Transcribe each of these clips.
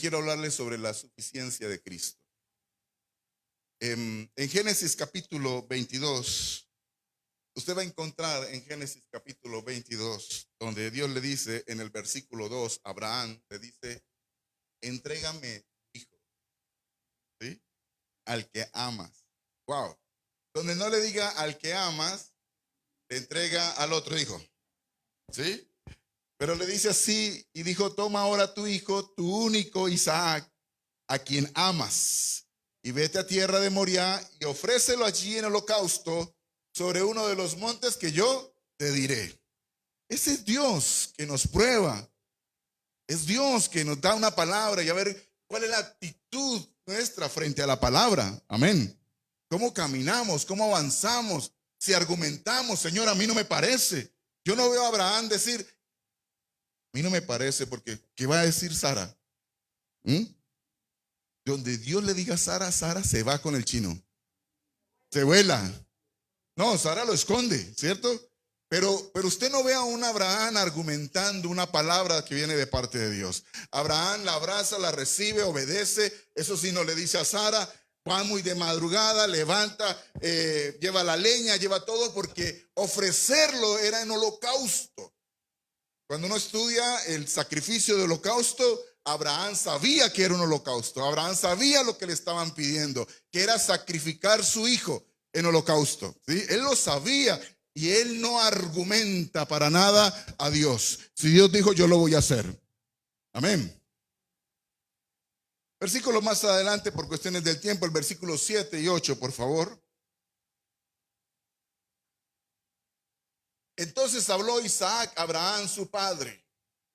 quiero hablarles sobre la suficiencia de Cristo. En Génesis capítulo 22, usted va a encontrar en Génesis capítulo 22, donde Dios le dice en el versículo 2, Abraham le dice, entrégame hijo, ¿sí? Al que amas. Wow. Donde no le diga al que amas, le entrega al otro hijo, ¿sí? Pero le dice así, y dijo, toma ahora tu hijo, tu único Isaac, a quien amas, y vete a tierra de Moriah y ofrécelo allí en holocausto sobre uno de los montes que yo te diré. Ese es Dios que nos prueba. Es Dios que nos da una palabra y a ver cuál es la actitud nuestra frente a la palabra. Amén. ¿Cómo caminamos? ¿Cómo avanzamos? Si argumentamos, Señor, a mí no me parece. Yo no veo a Abraham decir, a mí no me parece porque, ¿qué va a decir Sara? Donde Dios le diga a Sara, Sara se va con el chino. Se vuela. No, Sara lo esconde, ¿cierto? Pero usted no ve a un Abraham argumentando una palabra que viene de parte de Dios. Abraham la abraza, la recibe, obedece. Eso sí, no le dice a Sara, va muy de madrugada, levanta, lleva la leña, lleva todo, porque ofrecerlo era en holocausto. Cuando uno estudia el sacrificio de holocausto, Abraham sabía que era un holocausto. Abraham sabía lo que le estaban pidiendo, que era sacrificar su hijo en holocausto, ¿sí? Él lo sabía y él no argumenta para nada a Dios. Si Dios dijo, yo lo voy a hacer. Amén. Versículo más adelante, por cuestiones del tiempo, el versículo 7 y 8, por favor. Entonces habló Isaac a Abraham, su padre.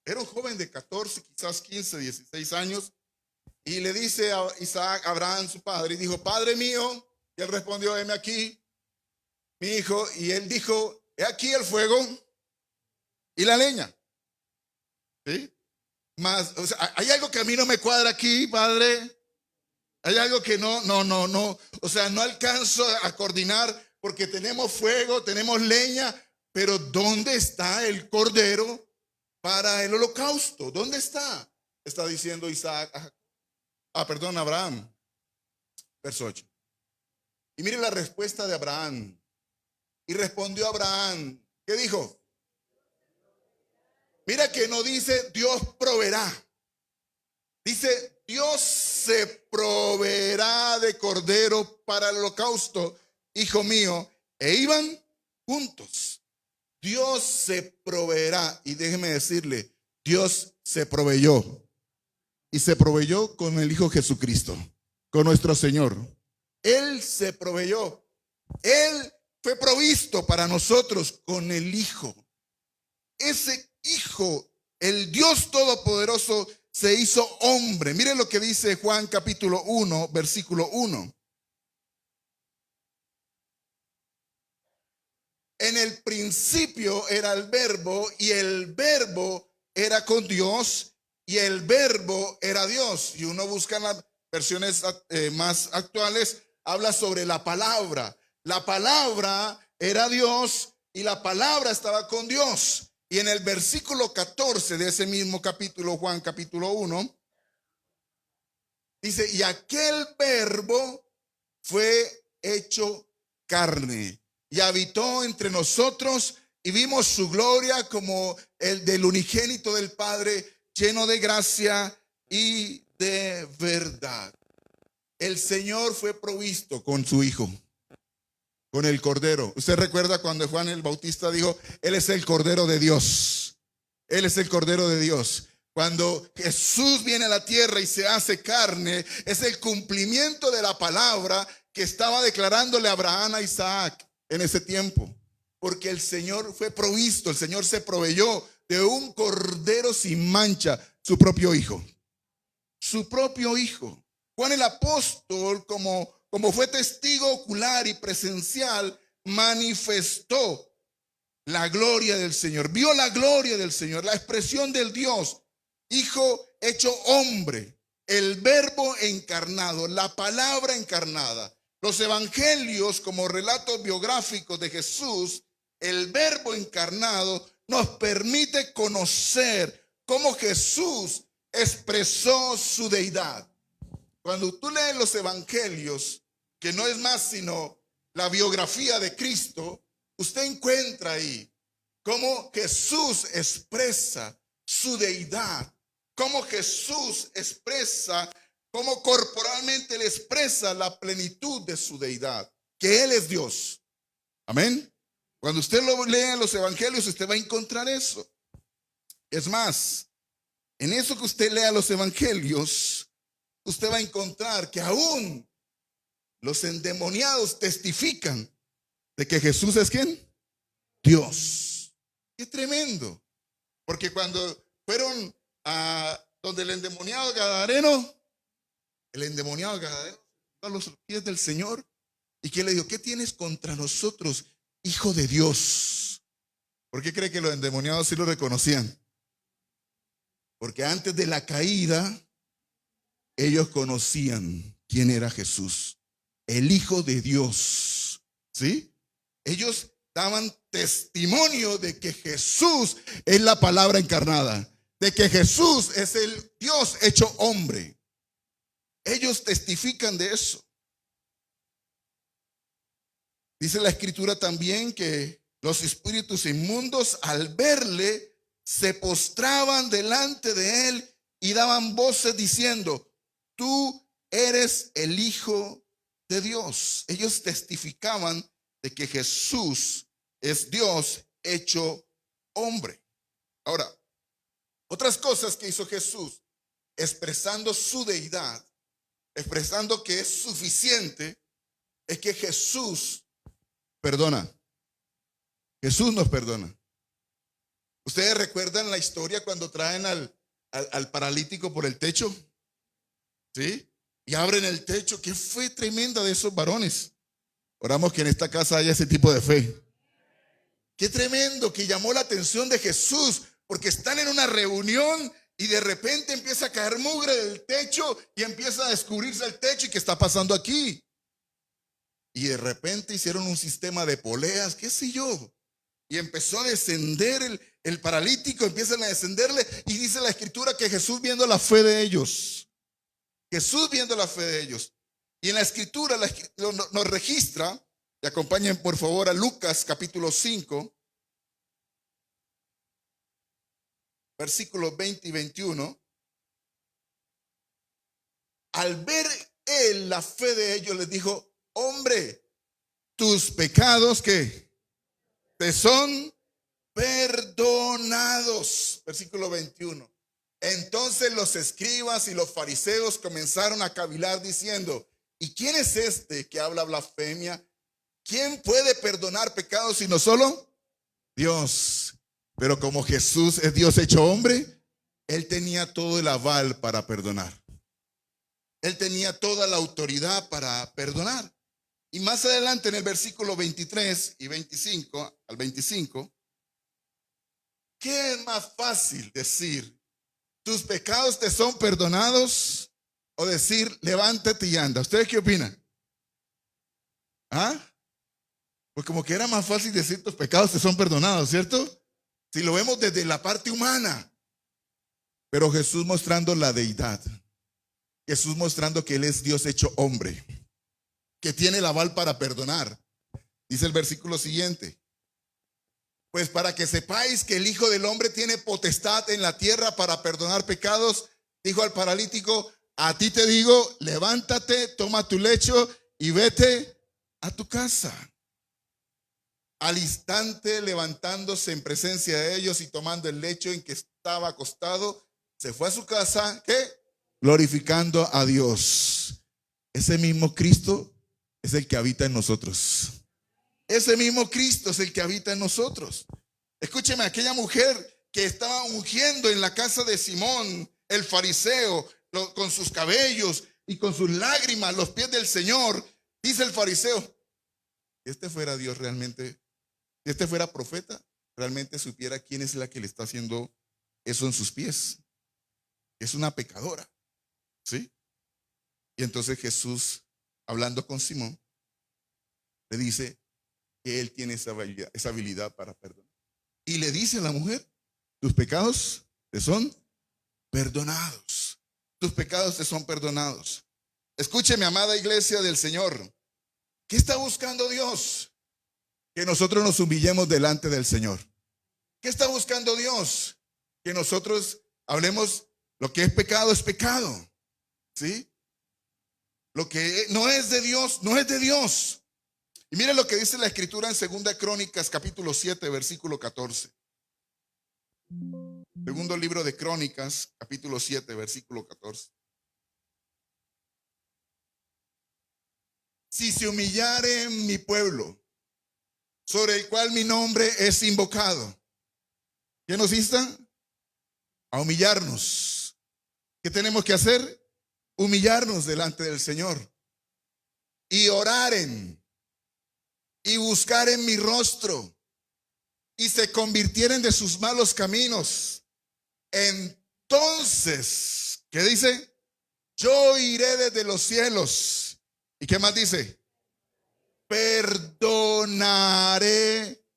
Era un joven de 14, quizás 15, 16 años. Y le dice a Isaac, a Abraham, su padre, y dijo, Padre mío. Y él respondió, heme aquí, mi hijo. Y él dijo, he aquí el fuego y la leña. ¿Sí? Más, o sea, hay algo que a mí no me cuadra aquí, padre. Hay algo que no. O sea, no alcanzo a coordinar porque tenemos fuego, tenemos leña. Pero ¿dónde está el cordero para el holocausto? ¿Dónde está? Está diciendo Isaac, Abraham. Verso 8. Y mire la respuesta de Abraham. Y respondió Abraham, ¿qué dijo? Mira que no dice Dios proveerá. Dice Dios se proveerá de cordero para el holocausto, hijo mío. E iban juntos. Dios se proveerá. Y déjeme decirle, Dios se proveyó. Y se proveyó con el Hijo Jesucristo, con nuestro Señor. Él se proveyó. Él fue provisto para nosotros con el Hijo. Ese Hijo, el Dios Todopoderoso, se hizo hombre. Miren lo que dice Juan capítulo 1, versículo 1. En el principio era el verbo, y el verbo era con Dios, y el verbo era Dios. Y uno busca en las versiones más actuales, habla sobre la palabra. La palabra era Dios y la palabra estaba con Dios. Y en el versículo 14 de ese mismo capítulo, Juan capítulo 1, dice, y aquel verbo fue hecho carne y habitó entre nosotros y vimos su gloria como el del unigénito del Padre, lleno de gracia y de verdad. El Señor fue provisto con su Hijo, con el Cordero. Usted recuerda cuando Juan el Bautista dijo, Él es el Cordero de Dios. Él es el Cordero de Dios. Cuando Jesús viene a la tierra y se hace carne, es el cumplimiento de la palabra que estaba declarándole Abraham a Isaac en ese tiempo. Porque el Señor fue provisto, el Señor se proveyó de un cordero sin mancha, su propio Hijo. Su propio Hijo. Juan el apóstol, como fue testigo ocular y presencial, manifestó la gloria del Señor. Vio la gloria del Señor, la expresión del Dios, Hijo hecho hombre, el verbo encarnado, la palabra encarnada. Los evangelios como relatos biográficos de Jesús, el verbo encarnado nos permite conocer cómo Jesús expresó su deidad. Cuando tú lees los evangelios, que no es más sino la biografía de Cristo, usted encuentra ahí cómo Jesús expresa su deidad, cómo Jesús expresa, cómo corporalmente le expresa la plenitud de su deidad, que Él es Dios. Amén. Cuando usted lo lea en los evangelios, usted va a encontrar eso. Es más, en eso que usted lea los evangelios, usted va a encontrar que aún los endemoniados testifican de que Jesús es ¿quién? Dios. Qué tremendo. Porque cuando fueron a donde el endemoniado Gadareno a los pies del Señor, y que le dijo: ¿qué tienes contra nosotros, Hijo de Dios? ¿Por qué cree que los endemoniados sí lo reconocían? Porque antes de la caída, ellos conocían quién era Jesús, el Hijo de Dios. ¿Sí? Ellos daban testimonio de que Jesús es la palabra encarnada, de que Jesús es el Dios hecho hombre. Ellos testifican de eso. Dice la Escritura también que los espíritus inmundos, al verle, se postraban delante de él y daban voces diciendo: tú eres el Hijo de Dios. Ellos testificaban de que Jesús es Dios hecho hombre. Ahora, otras cosas que hizo Jesús, expresando su deidad, expresando que es suficiente, es que Jesús perdona. Jesús nos perdona. ¿Ustedes recuerdan la historia cuando traen al paralítico por el techo? ¿Sí? Y abren el techo. Qué fe tremenda de esos varones. Oramos que en esta casa haya ese tipo de fe. Qué tremendo que llamó la atención de Jesús, porque están en una reunión y de repente empieza a caer mugre del techo y empieza a descubrirse el techo. ¿Y qué está pasando aquí? Y de repente hicieron un sistema de poleas, qué sé yo. Y empezó a descender el paralítico, empiezan a descenderle. Y dice la Escritura que Jesús, viendo la fe de ellos, Jesús viendo la fe de ellos. Y en la Escritura nos registra, y acompañen por favor a Lucas capítulo 5, versículos 20 y 21. Al ver él la fe de ellos, les dijo: hombre, tus pecados ¿qué? Te son perdonados. Versículo 21. Entonces los escribas y los fariseos comenzaron a cavilar diciendo: ¿y quién es este que habla blasfemia? ¿Quién puede perdonar pecados sino solo Dios? Pero como Jesús es Dios hecho hombre, él tenía todo el aval para perdonar. Él tenía toda la autoridad para perdonar. Y más adelante en el versículo 23 y 25 al 25, ¿qué es más fácil decir: tus pecados te son perdonados, o decir: levántate y anda? ¿Ustedes qué opinan? ¿Ah? Pues como que era más fácil decir: tus pecados te son perdonados, ¿cierto? Si lo vemos desde la parte humana. Pero Jesús mostrando la deidad, Jesús mostrando que Él es Dios hecho hombre, que tiene el aval para perdonar. Dice el versículo siguiente: pues para que sepáis que el Hijo del Hombre tiene potestad en la tierra para perdonar pecados, dijo al paralítico: a ti te digo, levántate, toma tu lecho y vete a tu casa. Al instante, levantándose en presencia de ellos y tomando el lecho en que estaba acostado, se fue a su casa, ¿qué? Glorificando a Dios. Ese mismo Cristo es el que habita en nosotros. Ese mismo Cristo es el que habita en nosotros. Escúcheme, aquella mujer que estaba ungiendo en la casa de Simón, el fariseo, con sus cabellos y con sus lágrimas, los pies del Señor, dice el fariseo: si este fuera Dios realmente, si este fuera profeta, realmente supiera quién es la que le está haciendo eso en sus pies. Es una pecadora, ¿sí? Y entonces Jesús, hablando con Simón, le dice que él tiene esa habilidad para perdonar. Y le dice a la mujer: tus pecados te son perdonados. Tus pecados te son perdonados. Escúcheme, amada iglesia del Señor. ¿Qué está buscando Dios? Que nosotros nos humillemos delante del Señor. ¿Qué está buscando Dios? Que nosotros hablemos lo que es pecado, ¿sí? Lo que no es de Dios, no es de Dios. Y mire lo que dice la Escritura en 2 Crónicas, capítulo 7, versículo 14. Segundo libro de Crónicas, capítulo 7, versículo 14. Si se humillare mi pueblo, sobre el cual mi nombre es invocado. ¿Qué nos insta? A humillarnos. ¿Qué tenemos que hacer? Humillarnos delante del Señor. Y oraren. Y buscaren mi rostro. Y se convirtieren de sus malos caminos. Entonces, ¿qué dice? Yo iré desde los cielos. ¿Y qué más dice? Perdonaré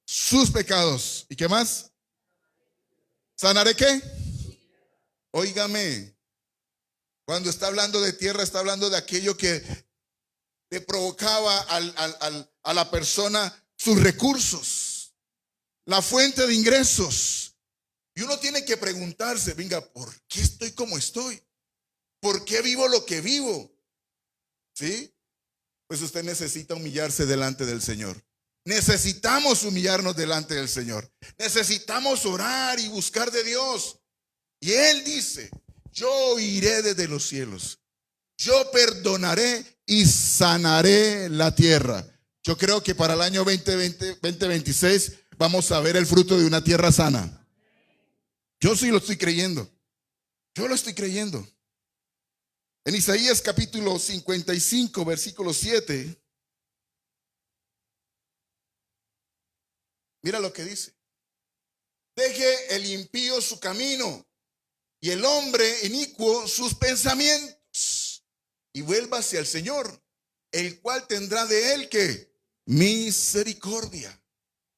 sus pecados. ¿Y qué más? ¿Sanaré qué? Óigame, cuando está hablando de tierra, está hablando de aquello que le provocaba a la persona sus recursos, la fuente de ingresos. Y uno tiene que preguntarse, venga, ¿por qué estoy como estoy? ¿Por qué vivo lo que vivo? ¿Sí? Pues usted necesita humillarse delante del Señor. Necesitamos humillarnos delante del Señor. Necesitamos orar y buscar de Dios. Y Él dice, yo iré desde los cielos. Yo perdonaré y sanaré la tierra. Yo creo que para el año 2026 vamos a ver el fruto de una tierra sana. Yo sí lo estoy creyendo. Yo lo estoy creyendo. En Isaías capítulo 55, versículo 7. Mira lo que dice. Deje el impío su camino y el hombre inicuo sus pensamientos y vuelva hacia el Señor, el cual tendrá de él que misericordia,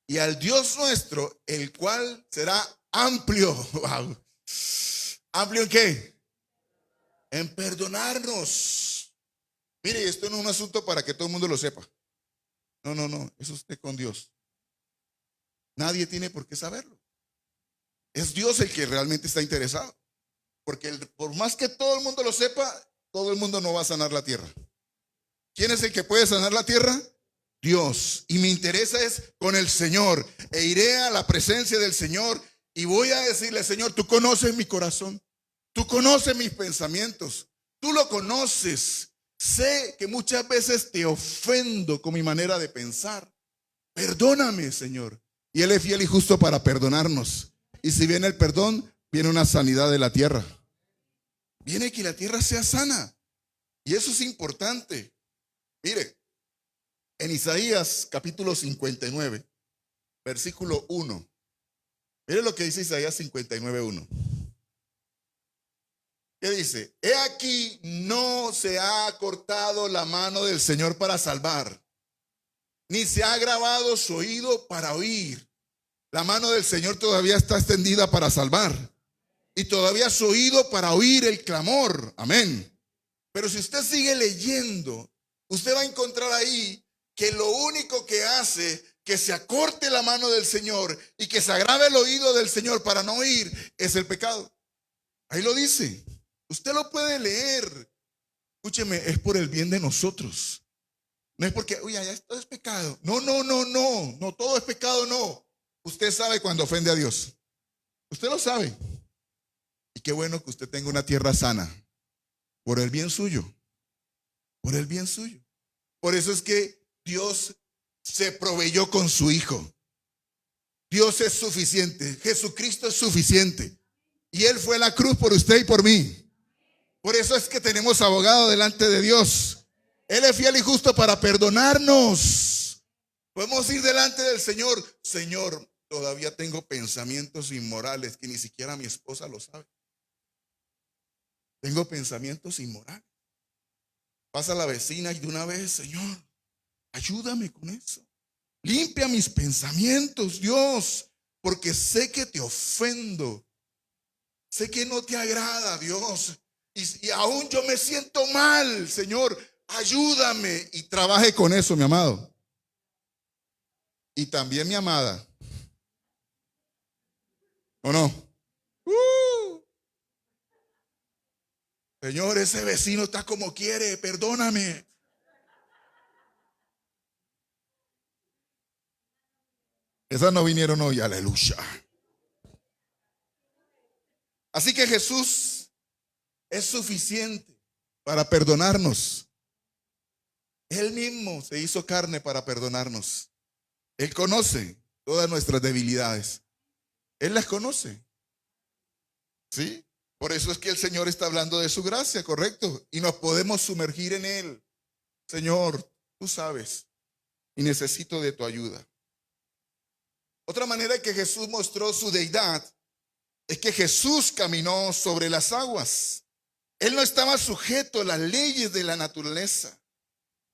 y al Dios nuestro, el cual será amplio. Wow. ¿Amplio en qué? En perdonarnos. Mire, esto no es un asunto para que todo el mundo lo sepa. No, eso es usted con Dios. Nadie tiene por qué saberlo. Es Dios el que realmente está interesado. Porque por más que todo el mundo lo sepa, todo el mundo no va a sanar la tierra. ¿Quién es el que puede sanar la tierra? Dios. Y mi interés es con el Señor. E iré a la presencia del Señor y voy a decirle, Señor, tú conoces mi corazón. Tú conoces mis pensamientos. Tú lo conoces. Sé que muchas veces te ofendo con mi manera de pensar. Perdóname, Señor. Y Él es fiel y justo para perdonarnos. Y si viene el perdón, viene una sanidad de la tierra. Viene que la tierra sea sana. Y eso es importante. Mire, en Isaías capítulo 59, versículo 1. Mire lo que dice Isaías 59, 1. ¿Qué dice? He aquí, no se ha cortado la mano del Señor para salvar, ni se ha agravado su oído para oír. La mano del Señor todavía está extendida para salvar, y todavía su oído para oír el clamor. Amén. Pero si usted sigue leyendo, usted va a encontrar ahí que lo único que hace que se acorte la mano del Señor y que se agrave el oído del Señor para no oír es el pecado. Ahí lo dice. Usted lo puede leer. Escúcheme, es por el bien de nosotros. No es porque, uy, ya esto es pecado. No, todo es pecado, no. Usted sabe cuando ofende a Dios. Usted lo sabe. Y qué bueno que usted tenga una tierra sana. Por el bien suyo. Por el bien suyo. Por eso es que Dios se proveyó con su Hijo. Dios es suficiente. Jesucristo es suficiente. Y Él fue a la cruz por usted y por mí. Por eso es que tenemos abogado delante de Dios. Él es fiel y justo para perdonarnos. Podemos ir delante del Señor. Señor, todavía tengo pensamientos inmorales que ni siquiera mi esposa lo sabe. Tengo pensamientos inmorales. Pasa la vecina y de una vez, Señor, ayúdame con eso. Limpia mis pensamientos, Dios, porque sé que te ofendo. Sé que no te agrada, Dios. Y aún yo me siento mal, Señor. Ayúdame. Y trabaje con eso, mi amado. Y también mi amada. ¿O no? Señor, ese vecino está como quiere. Perdóname. Esas no vinieron hoy. Aleluya. Así que Jesús es suficiente para perdonarnos. Él mismo se hizo carne para perdonarnos. Él conoce todas nuestras debilidades. Él las conoce. ¿Sí? Por eso es que el Señor está hablando de su gracia, correcto. Y nos podemos sumergir en Él. Señor, tú sabes. Y necesito de tu ayuda. Otra manera en que Jesús mostró su deidad es que Jesús caminó sobre las aguas. Él no estaba sujeto a las leyes de la naturaleza.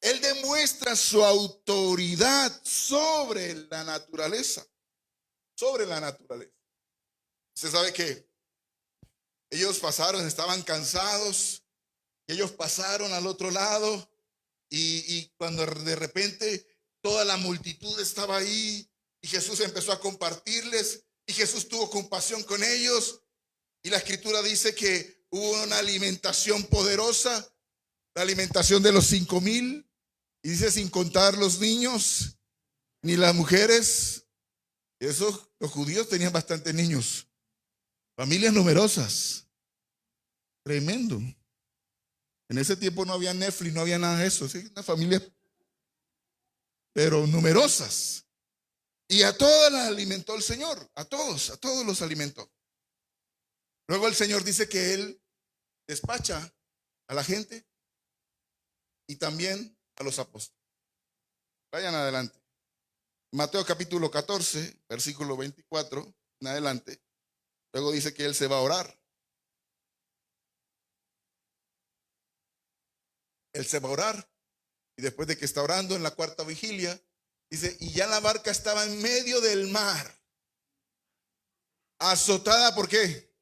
Él demuestra su autoridad sobre la naturaleza. Sobre la naturaleza. Usted sabe que ellos pasaron, estaban cansados. Ellos pasaron al otro lado. Y cuando de repente toda la multitud estaba ahí. Y Jesús empezó a compartirles. Y Jesús tuvo compasión con ellos. Y la escritura dice que hubo una alimentación poderosa. La alimentación de los 5,000. Y dice sin contar los niños, ni las mujeres. Eso, los judíos tenían bastantes niños. Familias numerosas. Tremendo. En ese tiempo no había Netflix, no había nada de eso. ¿Sí? Una familia, pero numerosas. Y a todas las alimentó el Señor. A todos los alimentó. Luego el Señor dice que Él despacha a la gente y también a los apóstoles. Vayan adelante. Mateo capítulo 14, versículo 24 en adelante. Luego dice que Él se va a orar. Él se va a orar. Y después de que está orando en la cuarta vigilia, dice, y ya la barca estaba en medio del mar. Azotada, ¿por qué?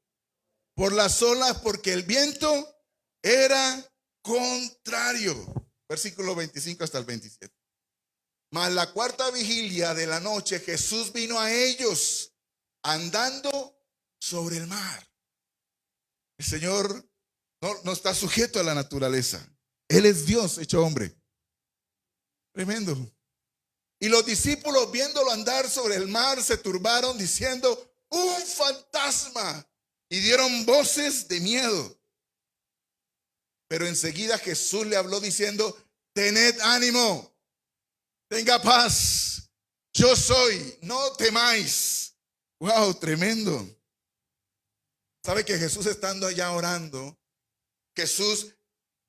Por las olas, porque el viento era contrario. Versículo 25 hasta el 27. Mas la cuarta vigilia de la noche, Jesús vino a ellos andando sobre el mar. El Señor no está sujeto a la naturaleza. Él es Dios hecho hombre. Tremendo. Y los discípulos viéndolo andar sobre el mar se turbaron diciendo, un fantasma. Y dieron voces de miedo. Pero enseguida Jesús le habló diciendo, tened ánimo, tenga paz, yo soy, no temáis. Wow, tremendo. ¿Sabe que Jesús estando allá orando, Jesús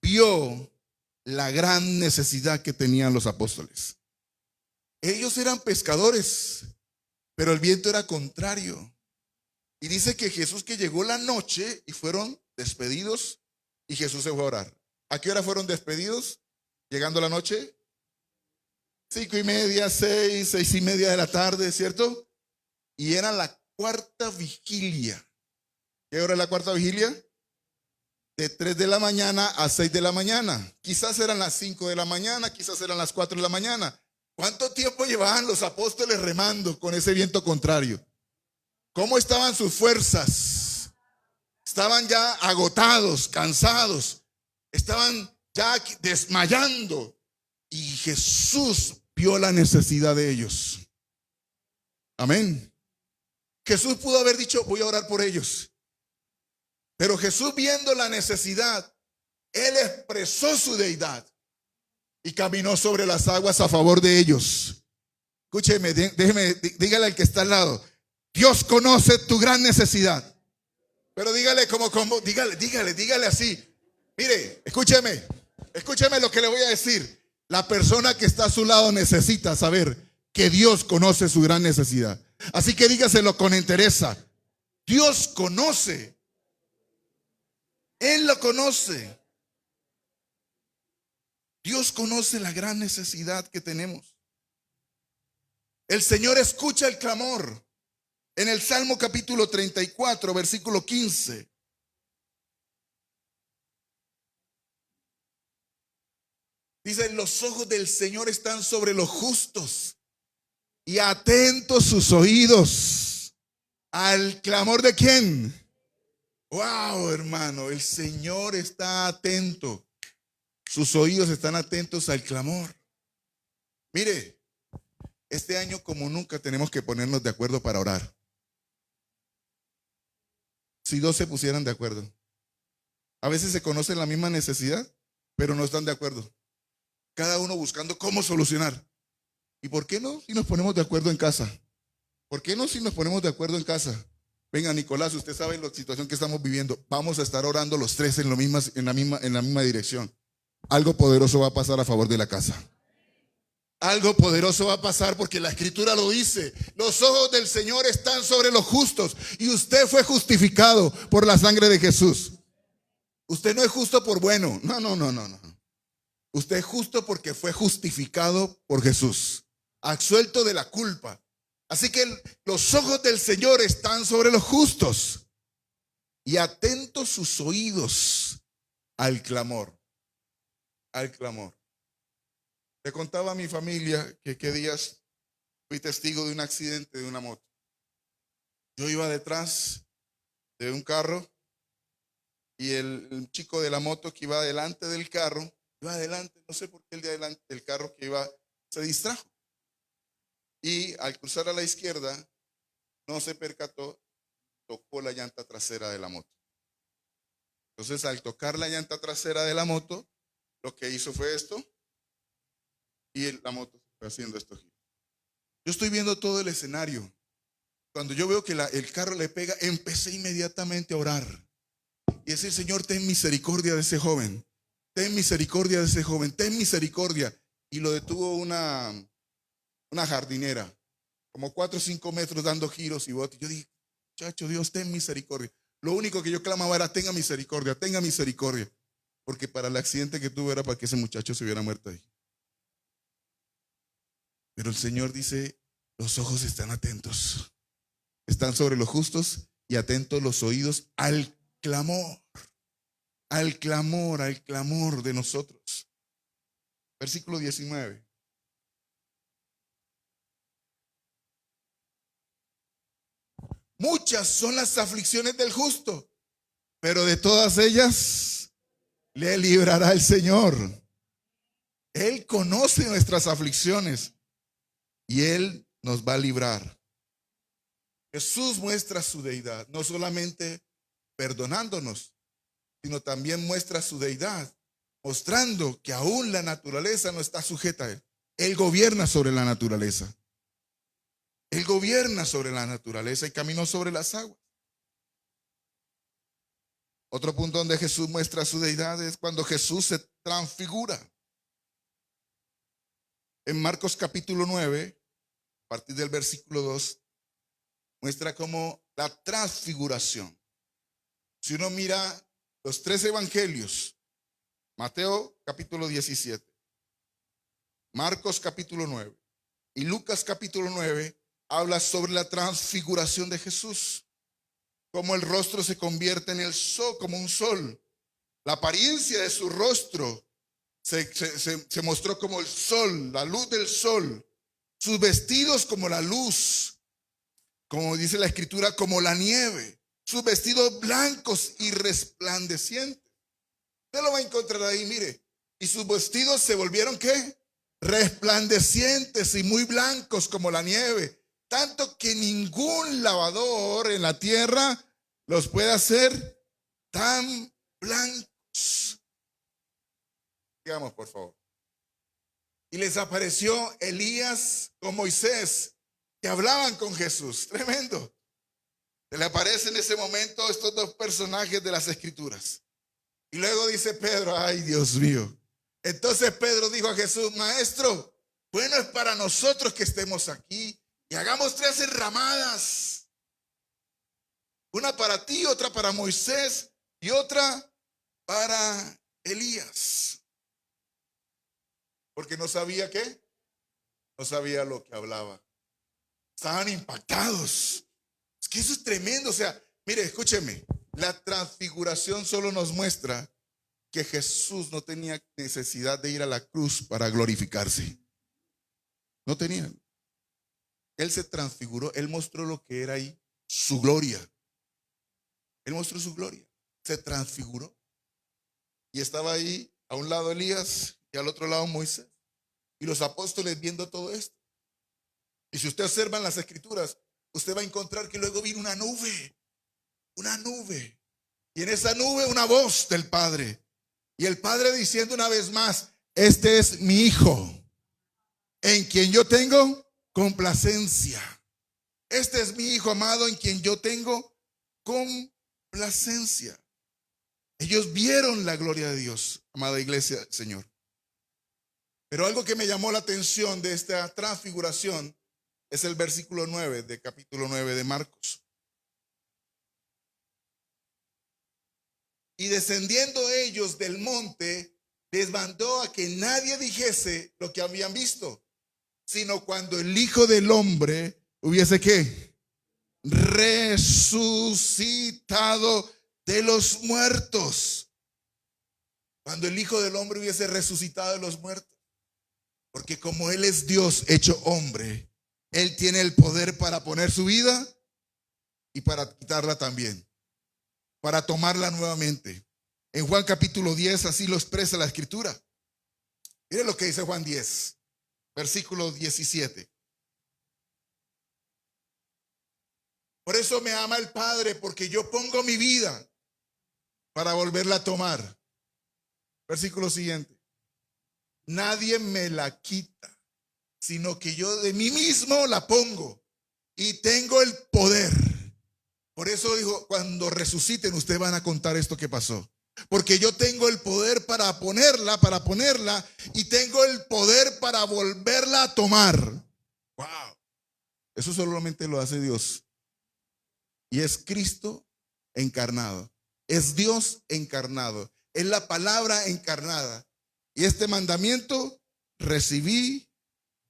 vio la gran necesidad que tenían los apóstoles? Ellos eran pescadores, pero el viento era contrario. Y dice que Jesús que llegó la noche y fueron despedidos y Jesús se fue a orar. ¿A qué hora fueron despedidos? Llegando la noche. 5:30, 6, 6:30 de la tarde, ¿cierto? Y era la cuarta vigilia. ¿Qué hora es la cuarta vigilia? De 3 de la mañana a 6 de la mañana. Quizás eran las 5 de la mañana, quizás eran las 4 de la mañana. ¿Cuánto tiempo llevaban los apóstoles remando con ese viento contrario? ¿Cómo estaban sus fuerzas? Estaban ya agotados, cansados. Estaban ya desmayando. Y Jesús vio la necesidad de ellos. Amén. Jesús pudo haber dicho, voy a orar por ellos. Pero Jesús viendo la necesidad, Él expresó su deidad y caminó sobre las aguas a favor de ellos. Escúcheme, déjeme, dígale al que está al lado, Dios conoce tu gran necesidad. Pero dígale dígale así. Mire, escúcheme lo que le voy a decir. La persona que está a su lado necesita saber que Dios conoce su gran necesidad. Así que dígaselo con entereza. Dios conoce. Él lo conoce. Dios conoce la gran necesidad que tenemos. El Señor escucha el clamor. En el Salmo capítulo 34, versículo 15. Dice, los ojos del Señor están sobre los justos y atentos sus oídos al clamor de ¿quién? Wow, hermano, el Señor está atento. Sus oídos están atentos al clamor. Mire, este año como nunca tenemos que ponernos de acuerdo para orar. Si dos se pusieran de acuerdo. A veces se conocen la misma necesidad, pero no están de acuerdo. Cada uno buscando cómo solucionar. ¿Y por qué no si nos ponemos de acuerdo en casa? ¿Por qué no si nos ponemos de acuerdo en casa? Venga, Nicolás, usted sabe la situación que estamos viviendo. Vamos a estar orando los tres en la misma dirección. Algo poderoso va a pasar a favor de la casa. Algo poderoso va a pasar porque la Escritura lo dice. Los ojos del Señor están sobre los justos y usted fue justificado por la sangre de Jesús. Usted no es justo por bueno. No. Usted es justo porque fue justificado por Jesús, absuelto de la culpa. Así que los ojos del Señor están sobre los justos y atentos sus oídos al clamor. Al clamor. Le contaba a mi familia que qué días fui testigo de un accidente de una moto. Yo iba detrás de un carro y el chico de la moto que iba delante del carro, iba adelante, no sé por qué el de adelante del carro que iba se distrajo. Y al cruzar a la izquierda, no se percató, tocó la llanta trasera de la moto. Entonces, al tocar la llanta trasera de la moto, lo que hizo fue esto, y la moto fue haciendo esto. Yo estoy viendo todo el escenario. Cuando yo veo que el carro le pega, empecé inmediatamente a orar y decir, Señor, ten misericordia de ese joven. Ten misericordia de ese joven, ten misericordia. Y lo detuvo una jardinera, como 4 o 5 metros dando giros y botes. Yo dije, muchacho, Dios, ten misericordia. Lo único que yo clamaba era, tenga misericordia, porque para el accidente que tuvo era para que ese muchacho se hubiera muerto ahí. Pero el Señor dice, los ojos están atentos, están sobre los justos y atentos los oídos al clamor de nosotros. Versículo 19. Muchas son las aflicciones del justo, pero de todas ellas le librará el Señor. Él conoce nuestras aflicciones y Él nos va a librar. Jesús muestra su deidad, no solamente perdonándonos, sino también muestra su deidad, mostrando que aún la naturaleza no está sujeta a Él. Él gobierna sobre la naturaleza. Él gobierna sobre la naturaleza y caminó sobre las aguas. Otro punto donde Jesús muestra su deidad es cuando Jesús se transfigura. En Marcos capítulo 9, a partir del versículo 2, muestra como la transfiguración. Si uno mira los 3 evangelios, Mateo capítulo 17, Marcos capítulo 9 y Lucas capítulo 9, habla sobre la transfiguración de Jesús. Cómo el rostro se convierte en el sol, como un sol. La apariencia de su rostro se mostró como el sol, la luz del sol. Sus vestidos como la luz, como dice la Escritura, como la nieve. Sus vestidos blancos y resplandecientes. Usted lo va a encontrar ahí, mire. Y sus vestidos se volvieron, ¿qué? Resplandecientes y muy blancos como la nieve. Tanto que ningún lavador en la tierra los puede hacer tan blancos. Digamos, por favor. Y les apareció Elías con Moisés, que hablaban con Jesús. Tremendo. Se le aparecen en ese momento estos 2 personajes de las Escrituras. Y luego dice Pedro, ay Dios mío. Entonces Pedro dijo a Jesús, Maestro, bueno es para nosotros que estemos aquí y hagamos 3 enramadas. Una para ti, otra para Moisés y otra para Elías. Porque no sabía qué, no sabía lo que hablaba. Estaban impactados. que eso es tremendo. O sea, mire, escúcheme, la transfiguración solo nos muestra que Jesús no tenía necesidad de ir a la cruz para glorificarse. No tenía. Él se transfiguró, Él mostró lo que era ahí, su gloria. Él mostró su gloria, se transfiguró. Y estaba ahí a un lado Elías y al otro lado Moisés. Y los apóstoles viendo todo esto. Y si usted observa en las escrituras, usted va a encontrar que luego vino una nube. Una nube. Y en esa nube una voz del Padre. Y el Padre diciendo una vez más, este es mi Hijo, en quien yo tengo complacencia. Este es mi Hijo amado, en quien yo tengo complacencia. Ellos vieron la gloria de Dios, amada iglesia del Señor. Pero algo que me llamó la atención de esta transfiguración es el versículo 9 de capítulo 9 de Marcos. Y descendiendo ellos del monte, les mandó a que nadie dijese lo que habían visto, sino cuando el Hijo del Hombre hubiese ¿qué? Resucitado de los muertos. Cuando el Hijo del Hombre hubiese resucitado de los muertos. Porque como Él es Dios hecho hombre, Él tiene el poder para poner su vida y para quitarla también, para tomarla nuevamente. En Juan capítulo 10 así lo expresa la escritura. Mire lo que dice Juan 10, versículo 17. Por eso me ama el Padre, porque yo pongo mi vida para volverla a tomar. Versículo siguiente. Nadie me la quita, sino que yo de mí mismo la pongo y tengo el poder. Por eso dijo, cuando resuciten ustedes van a contar esto que pasó. Porque yo tengo el poder para ponerla y tengo el poder para volverla a tomar. Wow. Eso solamente lo hace Dios. Y es Cristo encarnado. Es Dios encarnado. Es la palabra encarnada. Y este mandamiento recibí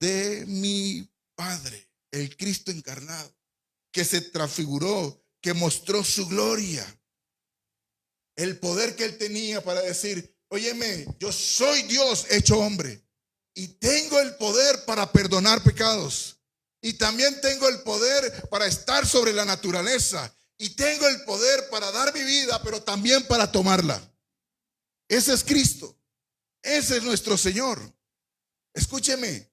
de mi Padre, el Cristo encarnado, que se transfiguró, que mostró su gloria. El poder que Él tenía para decir, óyeme, yo soy Dios hecho hombre. Y tengo el poder para perdonar pecados. Y también tengo el poder para estar sobre la naturaleza. Y tengo el poder para dar mi vida, pero también para tomarla. Ese es Cristo. Ese es nuestro Señor. Escúcheme.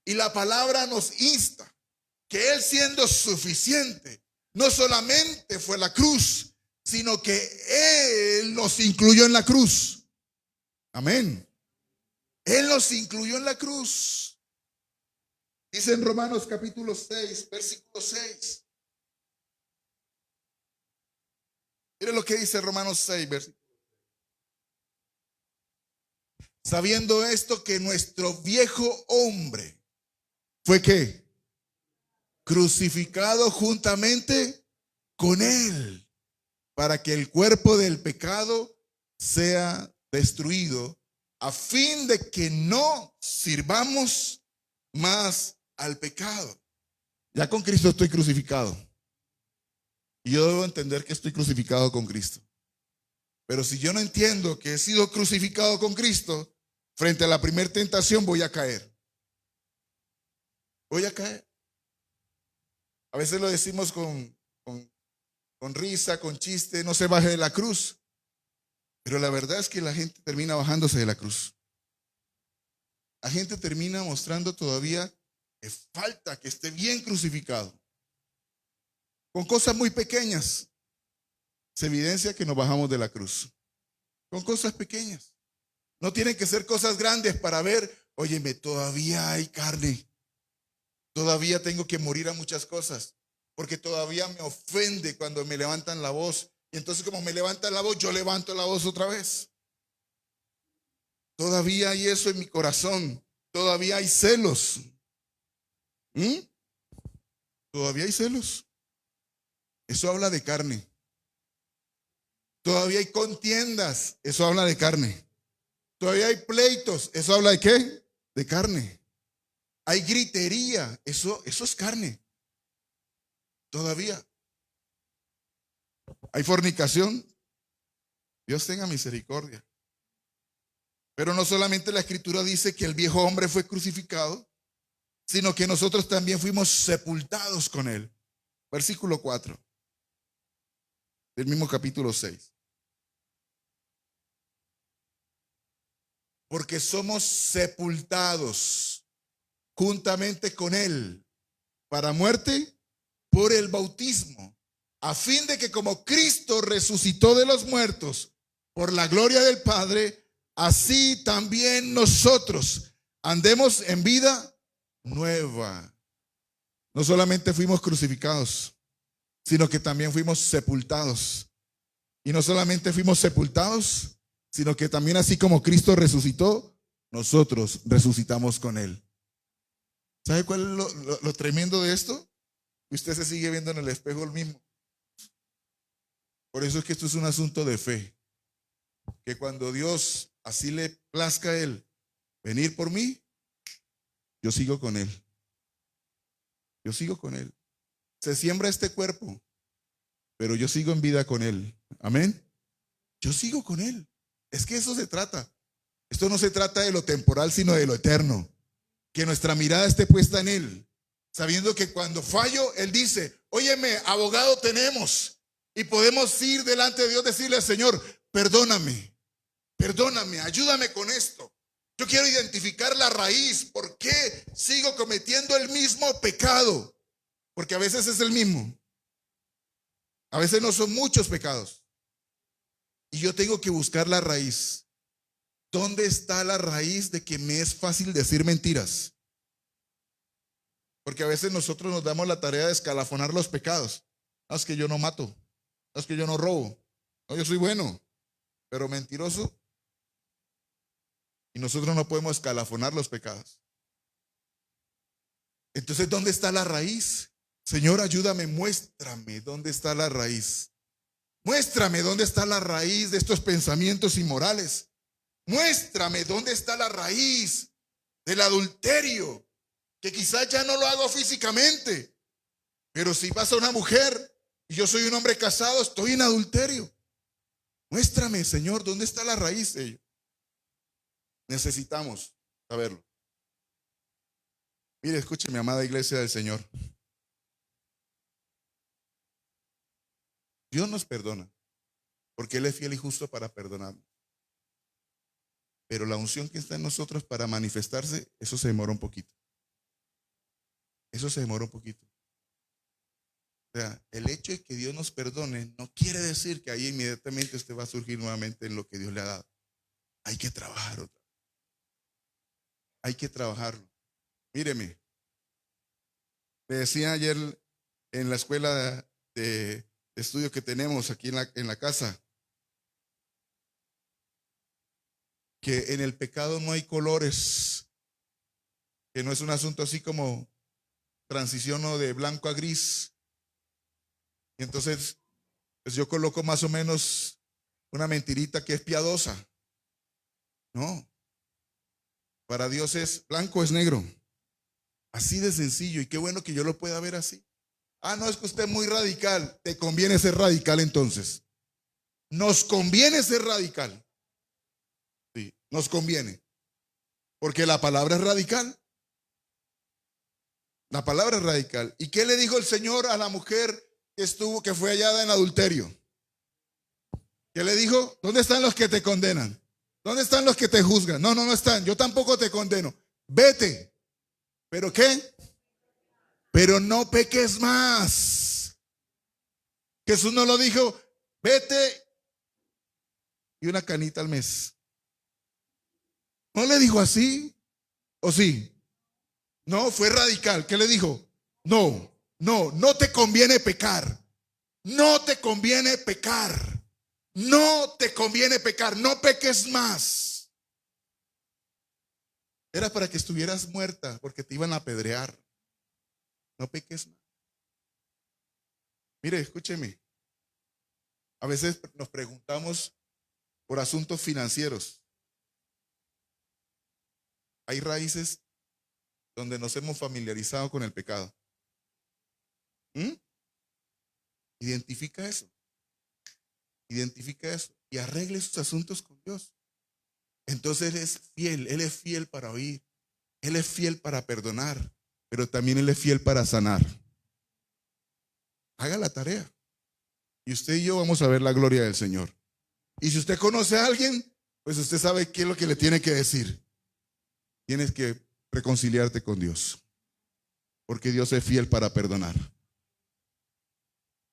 Y la palabra nos insta que Él siendo suficiente, no solamente fue la cruz, sino que Él nos incluyó en la cruz. Amén. Él nos incluyó en la cruz. Dice en Romanos capítulo 6, versículo 6. Mire lo que dice Romanos 6, versículo. Sabiendo esto, que nuestro viejo hombre fue ¿qué? Crucificado juntamente con Él, para que el cuerpo del pecado sea destruido, a fin de que no sirvamos más al pecado. Ya con Cristo estoy crucificado. Y yo debo entender que estoy crucificado con Cristo. Pero si yo no entiendo que he sido crucificado con Cristo, frente a la primera tentación voy a caer. Voy a caer. A veces lo decimos con risa, con chiste, no se baje de la cruz. Pero la verdad es que la gente termina bajándose de la cruz. La gente termina mostrando todavía que falta que esté bien crucificado. Con cosas muy pequeñas se evidencia que nos bajamos de la cruz. Con cosas pequeñas. No tienen que ser cosas grandes para ver, óyeme, todavía hay carne. Todavía tengo que morir a muchas cosas. Porque todavía me ofende cuando me levantan la voz. Y entonces como me levantan la voz, yo levanto la voz otra vez. Todavía hay eso en mi corazón. Todavía hay celos. Todavía hay celos. Eso habla de carne. Todavía hay contiendas. Eso habla de carne. Todavía hay pleitos. ¿Eso habla de qué? De carne. Hay gritería. Eso es carne. Todavía. Hay fornicación. Dios tenga misericordia. Pero no solamente la Escritura dice que el viejo hombre fue crucificado, sino que nosotros también fuimos sepultados con él. Versículo 4 del mismo capítulo 6. Porque somos sepultados juntamente con él para muerte por el bautismo, a fin de que como Cristo resucitó de los muertos por la gloria del Padre, así también nosotros andemos en vida nueva. No solamente fuimos crucificados, sino que también fuimos sepultados. Y no solamente fuimos sepultados, sino que también así como Cristo resucitó, nosotros resucitamos con él. ¿Sabe cuál es lo tremendo de esto? Usted se sigue viendo en el espejo el mismo. Por eso es que esto es un asunto de fe. Que cuando Dios así le plazca a él venir por mí, yo sigo con él. Yo sigo con él. Se siembra este cuerpo, pero yo sigo en vida con él. Amén. Yo sigo con él. Es que eso se trata. Esto no se trata de lo temporal, sino de lo eterno. Que nuestra mirada esté puesta en él, sabiendo que cuando fallo, él dice, óyeme, abogado tenemos. Y podemos ir delante de Dios, decirle al Señor, perdóname, perdóname, ayúdame con esto. Yo quiero identificar la raíz. ¿Por qué sigo cometiendo el mismo pecado? Porque a veces es el mismo. A veces no son muchos pecados. Y yo tengo que buscar la raíz. ¿Dónde está la raíz de que me es fácil decir mentiras? Porque a veces nosotros nos damos la tarea de escalafonar los pecados. No, es que yo no mato. No, es que yo no robo. No, yo soy bueno, pero mentiroso. Y nosotros no podemos escalafonar los pecados. Entonces, ¿dónde está la raíz? Señor, ayúdame, muéstrame dónde está la raíz. Muéstrame dónde está la raíz de estos pensamientos inmorales. Muéstrame dónde está la raíz del adulterio, que quizás ya no lo hago físicamente, pero si pasa una mujer y yo soy un hombre casado, estoy en adulterio. Muéstrame, Señor, dónde está la raíz de ello. Necesitamos saberlo. Mire, escúcheme, amada iglesia del Señor. Dios nos perdona, porque Él es fiel y justo para perdonarnos. Pero la unción que está en nosotros para manifestarse, eso se demora un poquito. Eso se demora un poquito. O sea, el hecho de que Dios nos perdone no quiere decir que ahí inmediatamente usted va a surgir nuevamente en lo que Dios le ha dado. Hay que trabajar otra. Hay que trabajarlo. Míreme, le decía ayer en la escuela de estudio que tenemos aquí en la casa, que en el pecado no hay colores, que no es un asunto así como transición de blanco a gris. Y entonces, pues yo coloco más o menos una mentirita que es piadosa. No, para Dios es blanco, es negro. Así de sencillo, y qué bueno que yo lo pueda ver así. Ah, no, es que usted es muy radical. Te conviene ser radical entonces. Nos conviene ser radical. Sí, nos conviene. Porque la palabra es radical. La palabra es radical. ¿Y qué le dijo el Señor a la mujer que fue hallada en adulterio? ¿Qué le dijo? ¿Dónde están los que te condenan? ¿Dónde están los que te juzgan? No, no están. Yo tampoco te condeno. Vete. ¿Pero qué? Pero no peques más. Jesús no lo dijo, vete y una canita al mes. ¿No le dijo así? ¿O sí? No, fue radical. ¿Qué le dijo? No, no te conviene pecar. No te conviene pecar. No te conviene pecar. No peques más. Era para que estuvieras muerta porque te iban a apedrear. No peques más. Mire, escúcheme. A veces nos preguntamos por asuntos financieros. Hay raíces donde nos hemos familiarizado con el pecado. Identifica eso. Identifica eso y arregle sus asuntos con Dios. Entonces Él es fiel para oír, Él es fiel para perdonar, pero también Él es fiel para sanar. Haga la tarea y usted y yo vamos a ver la gloria del Señor. Y si usted conoce a alguien, pues usted sabe qué es lo que le tiene que decir. Tienes que reconciliarte con Dios, porque Dios es fiel para perdonar.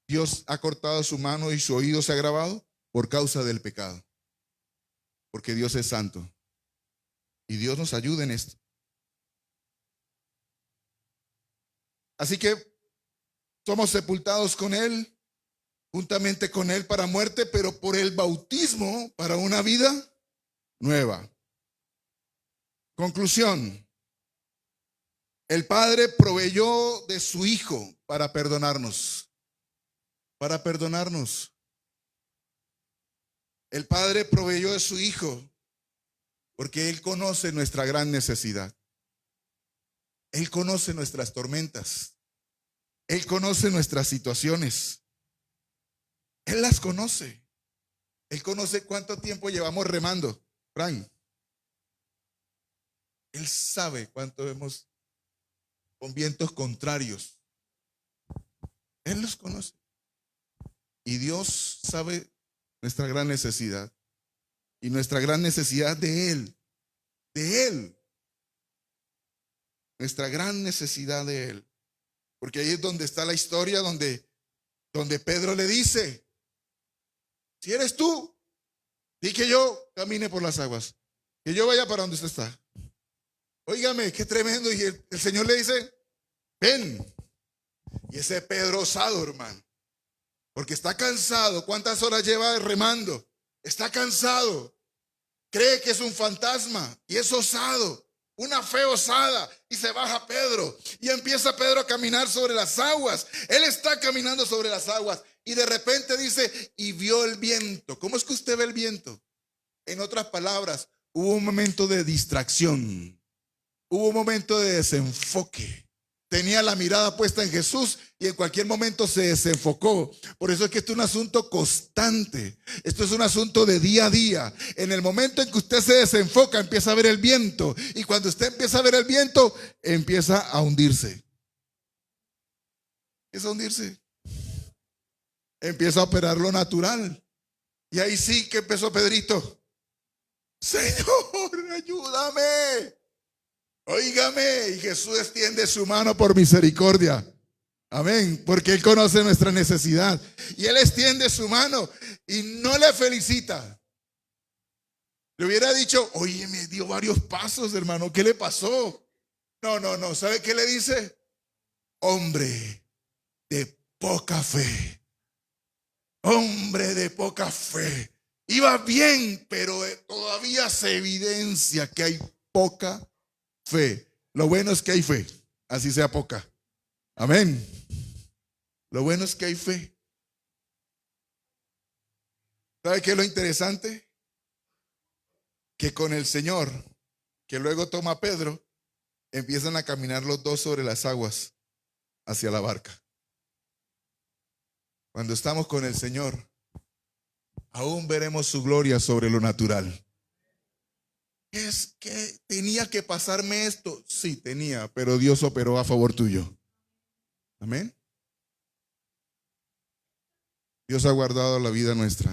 Dios ha cortado su mano y su oído se ha grabado por causa del pecado, porque Dios es santo y Dios nos ayuda en esto. Así que somos sepultados con Él, juntamente con Él para muerte, pero por el bautismo para una vida nueva. Conclusión: el Padre proveyó de su Hijo para perdonarnos. Para perdonarnos. El Padre proveyó de su Hijo porque Él conoce nuestra gran necesidad. Él conoce nuestras tormentas. Él conoce nuestras situaciones. Él las conoce. Él conoce cuánto tiempo llevamos remando. Frank. Él sabe cuánto hemos con vientos contrarios. Él los conoce. Y Dios sabe nuestra gran necesidad. Y nuestra gran necesidad de Él. De Él. Nuestra gran necesidad de Él. Porque ahí es donde está la historia donde Pedro le dice: si eres tú, di que yo camine por las aguas, que yo vaya para donde usted está. Óigame, qué tremendo. Y el Señor le dice: ven. Y ese Pedro osado, hermano, porque está cansado. ¿Cuántas horas lleva remando? Está cansado. Cree que es un fantasma y es osado. Una fe osada. Y se baja Pedro y empieza Pedro a caminar sobre las aguas. Él está caminando sobre las aguas y de repente dice: y vio el viento. ¿Cómo es que usted ve el viento? En otras palabras, hubo un momento de distracción. Hubo un momento de desenfoque. Tenía la mirada puesta en Jesús y en cualquier momento se desenfocó. Por eso es que esto es un asunto constante. Esto es un asunto de día a día. En el momento en que usted se desenfoca, empieza a ver el viento. Y cuando usted empieza a ver el viento, empieza a hundirse. Empieza a hundirse. Empieza a operar lo natural. Y ahí sí que empezó Pedrito: Señor, ayúdame. Óigame, y Jesús extiende su mano por misericordia. Amén, porque Él conoce nuestra necesidad. Y Él extiende su mano y no le felicita. Le hubiera dicho: oye, me dio varios pasos, hermano, ¿qué le pasó? No, ¿sabe qué le dice? Hombre de poca fe. Hombre de poca fe. Iba bien, pero todavía se evidencia que hay poca fe. Lo bueno es que hay fe, así sea poca. Amén. Lo bueno es que hay fe. ¿Sabe qué es lo interesante? Que con el Señor, que luego toma a Pedro, empiezan a caminar los dos sobre las aguas hacia la barca. Cuando estamos con el Señor, aún veremos su gloria sobre lo natural. ¿Es que tenía que pasarme esto? Sí, tenía, pero Dios operó a favor tuyo. Amén. Dios ha guardado la vida nuestra.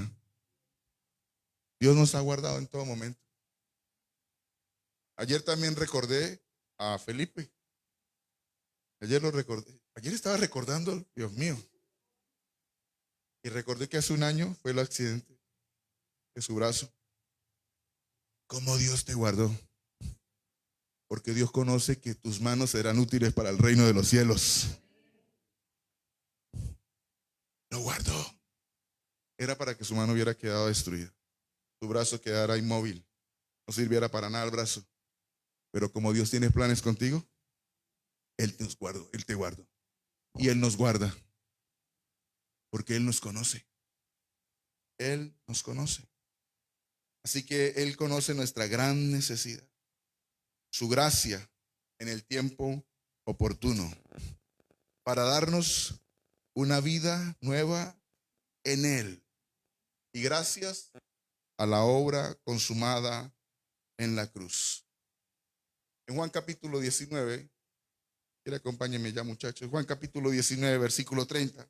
Dios nos ha guardado en todo momento. Ayer también recordé a Felipe. Ayer lo recordé. Ayer estaba recordando, Dios mío. Y recordé que hace un año fue el accidente de su brazo. ¿Cómo Dios te guardó? Porque Dios conoce que tus manos serán útiles para el reino de los cielos. Lo guardó. Era para que su mano hubiera quedado destruida. Su brazo quedara inmóvil. No sirviera para nada el brazo. Pero como Dios tiene planes contigo, Él te guardó, Él te guardó. Y Él nos guarda. Porque Él nos conoce. Él nos conoce. Así que Él conoce nuestra gran necesidad. Su gracia en el tiempo oportuno. Para darnos una vida nueva en Él. y gracias a la obra consumada en la cruz. En Juan capítulo 19, quiere acompáñenme ya, muchachos. Juan capítulo 19, versículo 30.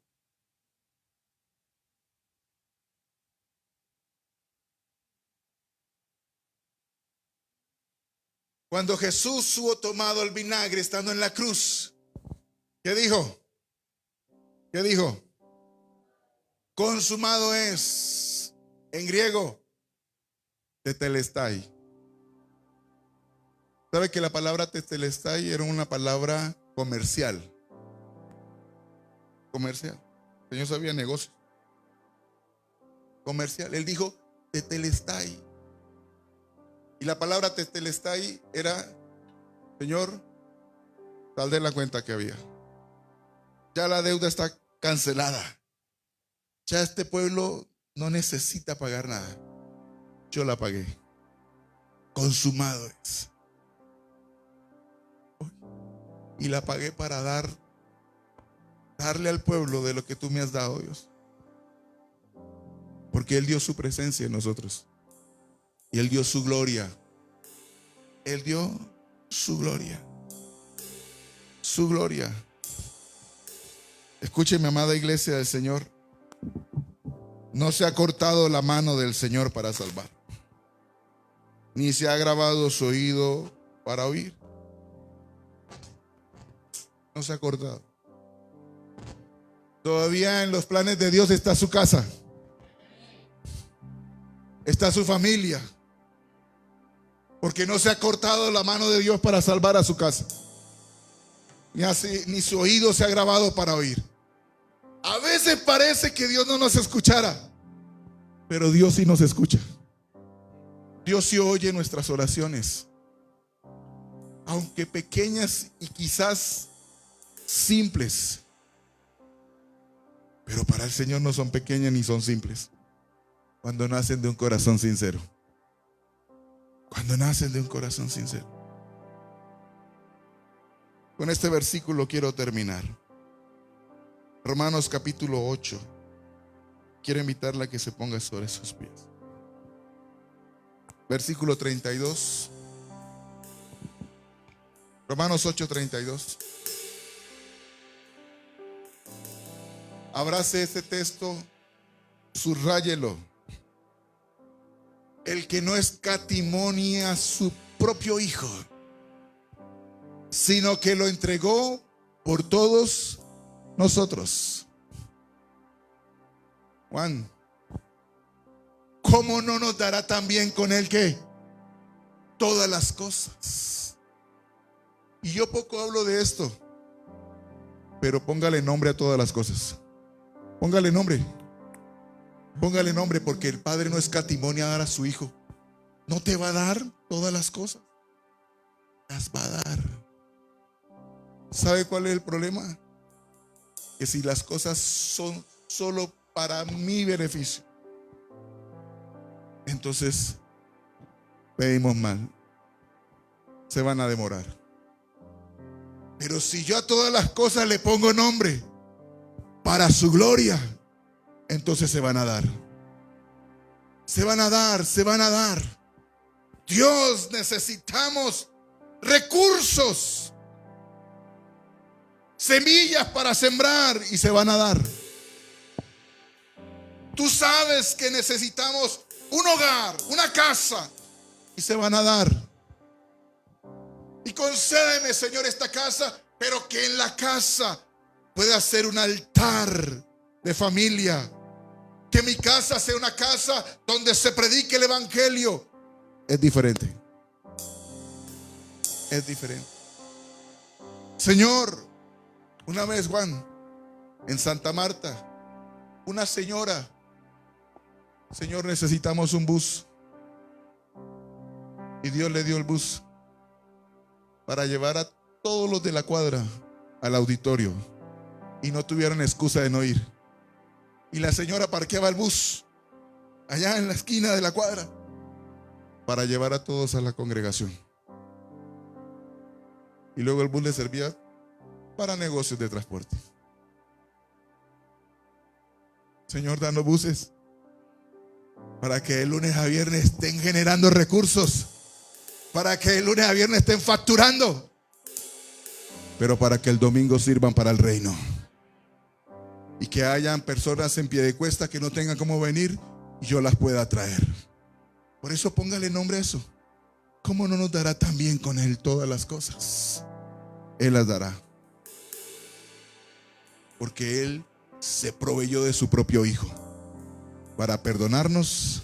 Cuando Jesús hubo tomado el vinagre estando en la cruz, ¿qué dijo? ¿Qué dijo? Consumado es. En griego, tetelestai. ¿Sabe que la palabra tetelestai era una palabra comercial? Comercial. El Señor sabía negocios. Comercial. Él dijo tetelestai. Y la palabra tetelestai era, Señor, sal de la cuenta que había. Ya la deuda está cancelada. Ya este pueblo no necesita pagar nada. Yo la pagué. Consumado es. Y la pagué para darle al pueblo de lo que tú me has dado, Dios. Porque Él dio su presencia en nosotros. Y Él dio su gloria. Él dio su gloria. Su gloria. Escúcheme, amada iglesia del Señor. No se ha cortado la mano del Señor para salvar. Ni se ha grabado su oído para oír. No se ha cortado. Todavía en los planes de Dios está su casa. Está su familia. Porque no se ha cortado la mano de Dios para salvar a su casa. Ni su oído se ha grabado para oír. A veces parece que Dios no nos escuchara, pero Dios sí nos escucha. Dios sí oye nuestras oraciones, aunque pequeñas y quizás simples. Pero para el Señor no son pequeñas ni son simples, cuando nacen de un corazón sincero. Cuando nacen de un corazón sincero. Con este versículo quiero terminar. Romanos capítulo 8. Quiero invitarla a que se ponga sobre sus pies. Versículo 32. Romanos 8:32. Abrace este texto, subráyelo. El que no escatimonia a su propio Hijo, sino que lo entregó por todos nosotros. Juan, ¿cómo no nos dará también con él qué? Todas las cosas. Y yo poco hablo de esto, pero póngale nombre a todas las cosas. Póngale nombre. Póngale nombre, porque el Padre no escatimonia a dar a su Hijo. No te va a dar todas las cosas. Las va a dar. ¿Sabe cuál es el problema? Que si las cosas son solo para mi beneficio, entonces pedimos mal. Se van a demorar. Pero si yo a todas las cosas le pongo nombre para su gloria, entonces se van a dar. Se van a dar, se van a dar. Dios, necesitamos recursos, semillas para sembrar, y se van a dar. Tú sabes que necesitamos un hogar, una casa, y se van a dar. Y concédeme, Señor, esta casa, pero que en la casa pueda ser un altar de familia. Que mi casa sea una casa donde se predique el evangelio. Es diferente. Es diferente. Señor, una vez, Juan, en Santa Marta, una señora: Señor, necesitamos un bus. Y Dios le dio el bus para llevar a todos los de la cuadra al auditorio, y no tuvieron excusa de no ir. Y la señora parqueaba el bus allá en la esquina de la cuadra para llevar a todos a la congregación. Y luego el bus le servía para negocios de transporte. Señor, danos buses para que de lunes a viernes estén generando recursos, para que de lunes a viernes estén facturando, pero para que el domingo sirvan para el reino. Y que hayan personas en Piedecuesta que no tengan cómo venir y yo las pueda traer. Por eso póngale nombre a eso. ¿Cómo no nos dará también con Él todas las cosas? Él las dará. Porque Él se proveyó de su propio Hijo para perdonarnos,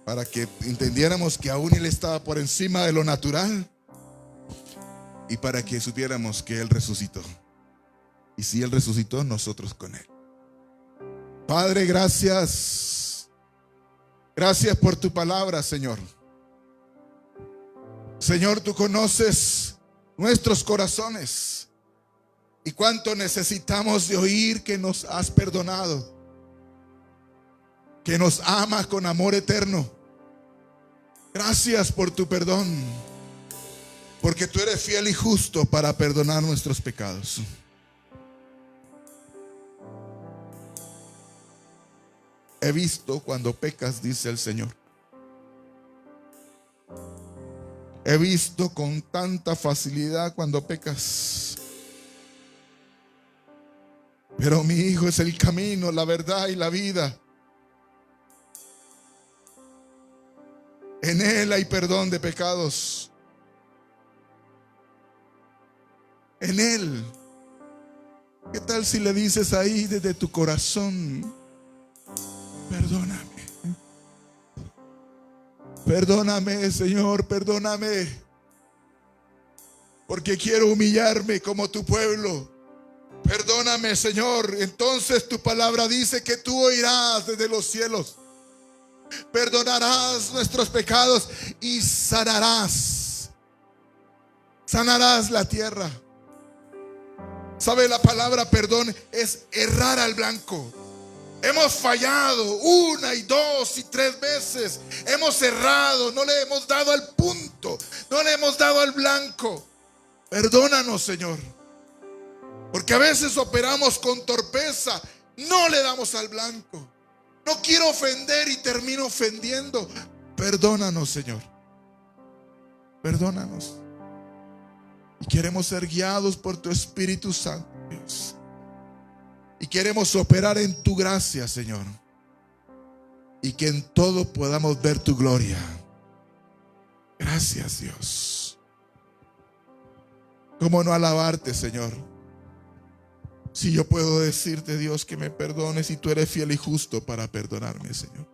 para que entendiéramos que aún Él estaba por encima de lo natural y para que supiéramos que Él resucitó. Y si Él resucitó, nosotros con Él. Padre, gracias. Gracias por tu palabra, Señor. Señor, tú conoces nuestros corazones y cuánto necesitamos de oír que nos has perdonado, que nos amas con amor eterno. Gracias por tu perdón, porque tú eres fiel y justo para perdonar nuestros pecados. He visto cuando pecas, dice el Señor. He visto con tanta facilidad cuando pecas. Pero mi Hijo es el camino, la verdad y la vida. En Él hay perdón de pecados. En Él. ¿Qué tal si le dices ahí desde tu corazón: perdóname? Perdóname, Señor, perdóname. Porque quiero humillarme como tu pueblo. Perdóname, Señor. Entonces tu palabra dice que tú oirás desde los cielos. Perdonarás nuestros pecados y sanarás. Sanarás la tierra. ¿Sabe? La palabra perdón es errar al blanco. Hemos fallado 1 y 2 y 3 veces. Hemos errado, no le hemos dado al punto, no le hemos dado al blanco. Perdónanos, Señor. Porque a veces operamos con torpeza, no le damos al blanco. No quiero ofender y termino ofendiendo. Perdónanos, Señor. Perdónanos. Y queremos ser guiados por tu Espíritu Santo, Dios. Y queremos operar en tu gracia, Señor. Y que en todo podamos ver tu gloria. Gracias, Dios. ¿Cómo no alabarte, Señor? Si yo puedo decirte, Dios, que me perdones y tú eres fiel y justo para perdonarme, Señor.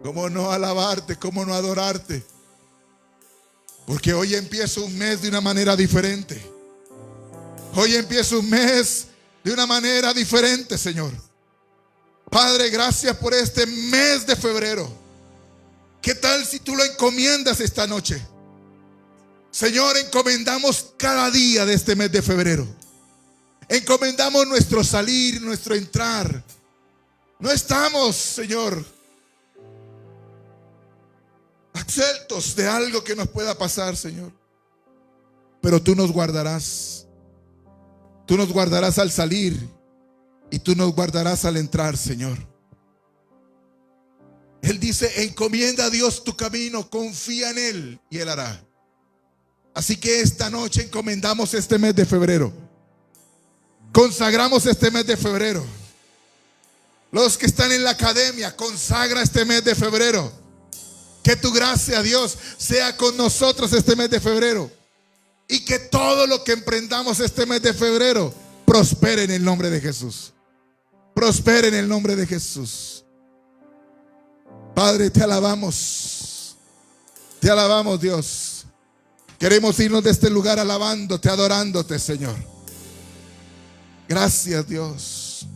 ¿Cómo no alabarte? ¿Cómo no adorarte? Porque hoy empiezo un mes de una manera diferente. Hoy empiezo un mes de una manera diferente, Señor. Padre, gracias por este mes de febrero. ¿Qué tal si tú lo encomiendas esta noche? Señor, encomendamos cada día de este mes de febrero. Encomendamos nuestro salir, nuestro entrar. No estamos, Señor, exentos de algo que nos pueda pasar, Señor. Pero tú nos guardarás. Tú nos guardarás al salir y tú nos guardarás al entrar, Señor. Él dice: encomienda a Dios tu camino, confía en Él y Él hará. Así que esta noche encomendamos este mes de febrero. Consagramos este mes de febrero. Los que están en la academia, consagra este mes de febrero. Que tu gracia, Dios, sea con nosotros este mes de febrero. Y que todo lo que emprendamos este mes de febrero prospere en el nombre de Jesús. Prospere en el nombre de Jesús. Padre, te alabamos. Te alabamos, Dios. Queremos irnos de este lugar alabándote, adorándote, Señor. Gracias, Dios.